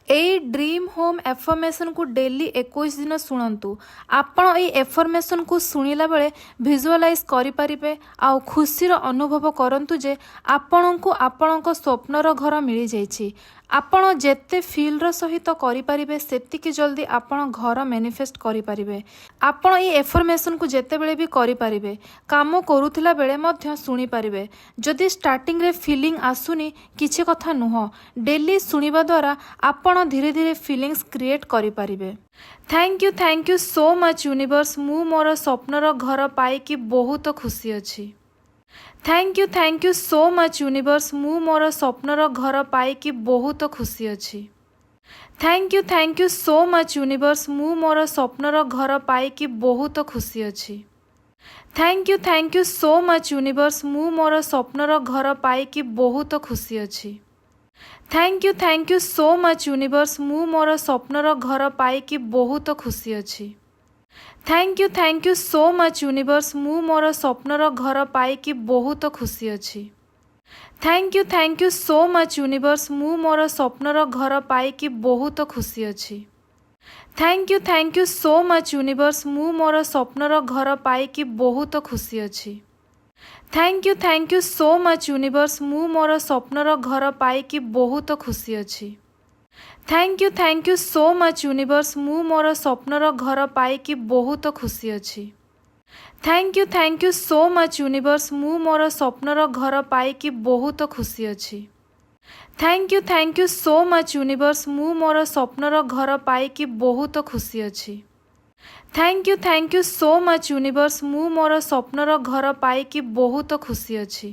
एई dream home affirmation को daily 21 दिन शुणु। आपण एई एफर्मेशन को शुणिला बेले भिजुअलाइज करिपारिबे आ खुशीर अनुभव करंतु जे आपणको आपणको स्वप्नर घर मिली जाइछि। आपण जेते फील्र सहित करिपारिबे सेतिकी जल्दी आपण घर मैनिफेस्ट करिपारिबे। आपण एई एफर्मेशन को जेते बेले भी करिपारिबे, काम करूथिला बेले मध्य शुणी पारिबे। जदि स्टार्टिंग रे फीलिंग आसुनी किछि कथा नुह, डेली शुणिबा द्वारा आपण धीरे धीरे फीलिंग्स क्रिएट करिपारिबे। Thank you so much universe, मु मोर स्वप्नर घर पाइकी बहुत खुशी अछि। Thank you so much universe, मु मोर स्वप्नर घर पाइकी बहुत खुशी अछि। Thank you so much universe, मु मोर स्वप्नर घर पाइकी बहुत खुशी अछि। Thank you so much universe, मु मोर स्वप्नर घर पाइकी बहुत खुशी अछि। Thank you so much universe, मु मोर स्वप्नर घर पाइकी बहुत खुशी अछि। Thank you so much universe, मु मोर स्वप्नर घर पाइकी बहुत खुशी अछि। Thank you so much universe, मु मोर स्वप्नर घर पाइकी बहुत खुशी अछि। Thank you so much universe, मु मोर स्वप्नर घर पाइकी बहुत खुशी अछि। Thank you so much universe, मु मोर स्वप्नर घर पाइकी बहुत खुशी अछि। Thank you so much universe, मु मोर स्वप्नर घर पाइकी बहुत खुशी अछि। Thank you so much universe, मु मोर स्वप्नर घर पाइकी बहुत खुशी अछि। Thank you so much universe, मु मोर स्वप्नर घर पाइकी बहुत खुशी अछि। Thank you so much universe, मु मोर स्वप्नर घर पाइकी बहुत खुशी अछि।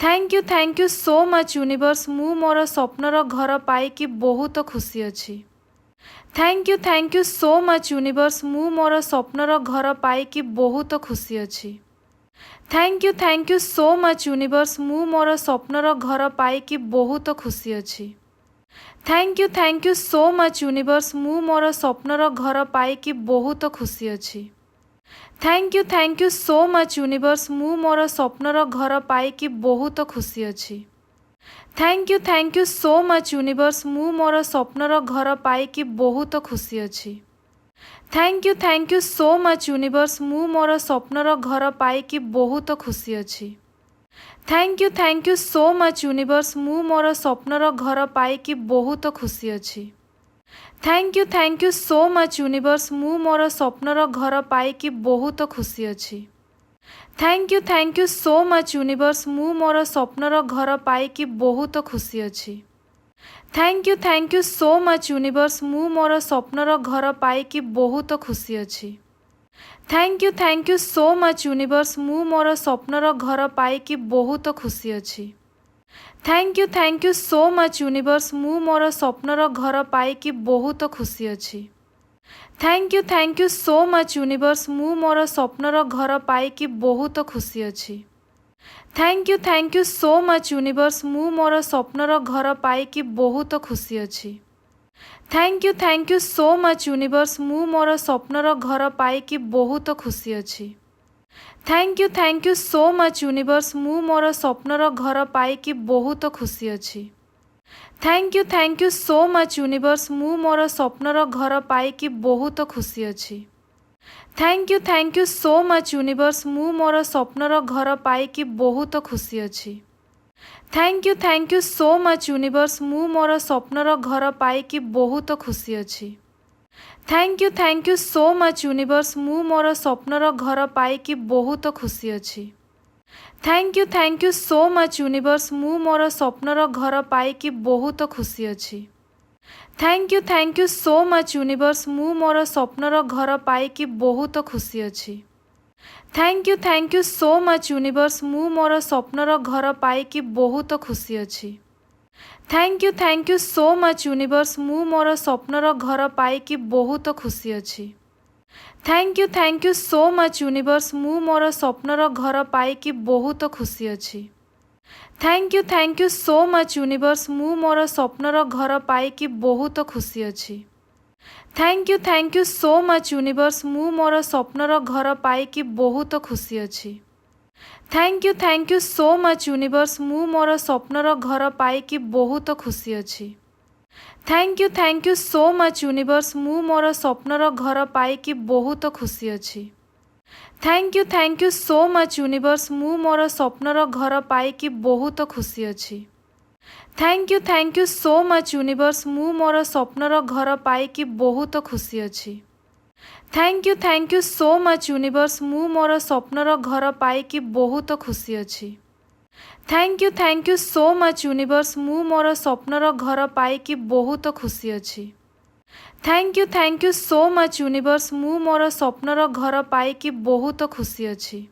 Thank you so much universe, मु मोर स्वप्नर घर पाइकी बहुत खुशी अछि। Thank you so much universe, मु मोर स्वप्नर घर पाइकी बहुत खुशी अछि। Thank you so much universe, मु मोर स्वप्नर घर पाइकी बहुत खुशी अछि। Thank you so much universe, मु मोर स्वप्नर घर पाइकी बहुत खुशी अछि। Thank you so much universe, मु मोर स्वप्नर घर पाइकी बहुत खुशी अछि। Thank you so much universe, मु मोर स्वप्नर घर पाइकी बहुत खुशी अछि। Thank you so much universe, मु मोर स्वप्नर घर पाइकी बहुत खुशी अछि। Thank you so much universe, मु मोर स्वप्नर घर पाइकी बहुत खुशी अछि। Thank you so much universe, मु मोर स्वप्नर घर पाइकी बहुत खुशी अछि। Thank you so much universe, मु मोर स्वप्नर घर पाइकी बहुत खुशी अछि। Thank you so much universe, मु मोर स्वप्नर घर पाइकी बहुत खुशी अछि। Thank you so much universe, मु मोर स्वप्नर घर पाइकी बहुत खुशी अछि। Thank you so much universe, मु मोर स्वप्नर घर पाइकी बहुत खुशी अछि। Thank you so much universe, मु मोर स्वप्नर घर पाइकी बहुत खुशी अछि। Thank you so much universe, मु मोर स्वप्नर घर पाइकी बहुत खुशी अछि। Thank you so much universe, मु मोर स्वप्नर घर पाइकी बहुत खुशी अछि। Thank you so much universe, मु मोर स्वप्नर घर पाइकी बहुत खुशी अछि। Thank you so much universe, मु मोर स्वप्नर घर पाइकी बहुत खुशी अछि। Thank you so much universe, मु मोर स्वप्नर घर पाइकी बहुत खुशी अछि। Thank you so much universe, मु मोर स्वप्नर घर पाइकी बहुत खुशी अछि। Thank you so much universe, मु मोर स्वप्नर घर पाइकी बहुत खुशी अछि। Thank you so much universe, मु मोर स्वप्नर घर पाइकी बहुत खुशी अछि। Thank you so much universe, मु मोर स्वप्नर घर पाइकी बहुत खुशी अछि। Thank you so much universe, मु मोर स्वप्नर घर पाइकी बहुत खुशी अछि। Thank you so much universe, मु मोर स्वप्नर घर पाइकी बहुत खुशी अछि। Thank you so much universe, मु मोर स्वप्नर घर पाइकी बहुत खुशी अछि। Thank you so much universe, मु मोर स्वप्नर घर पाइकी बहुत खुशी अछि। Thank you so much universe, मु मोर स्वप्नर घर पाइकी बहुत खुशी अछि। Thank you so much universe, मु मोर स्वप्नर घर पाइकी बहुत खुशी अछि। Thank you so much universe मु मोर स्वप्नर घर पाइकी बहुत खुशी अच्छी। Thank you so much universe मु मोर स्वप्नर घर पाइकी बहुत खुशी अच्छी। Thank you so much universe मु मोर स्वप्नर घर पाइकी बहुत खुशी अच्छी। Thank you so much universe मु मोर स्वप्नर घर पाइकी बहुत खुशी अच्छी। Thank you so much universe मु मोर स्वप्नर घर पाइकी बहुत खुशी अच्छी। Thank you so much universe मु मोर स्वप्नर घर पाइकी बहुत खुशी अच्छी।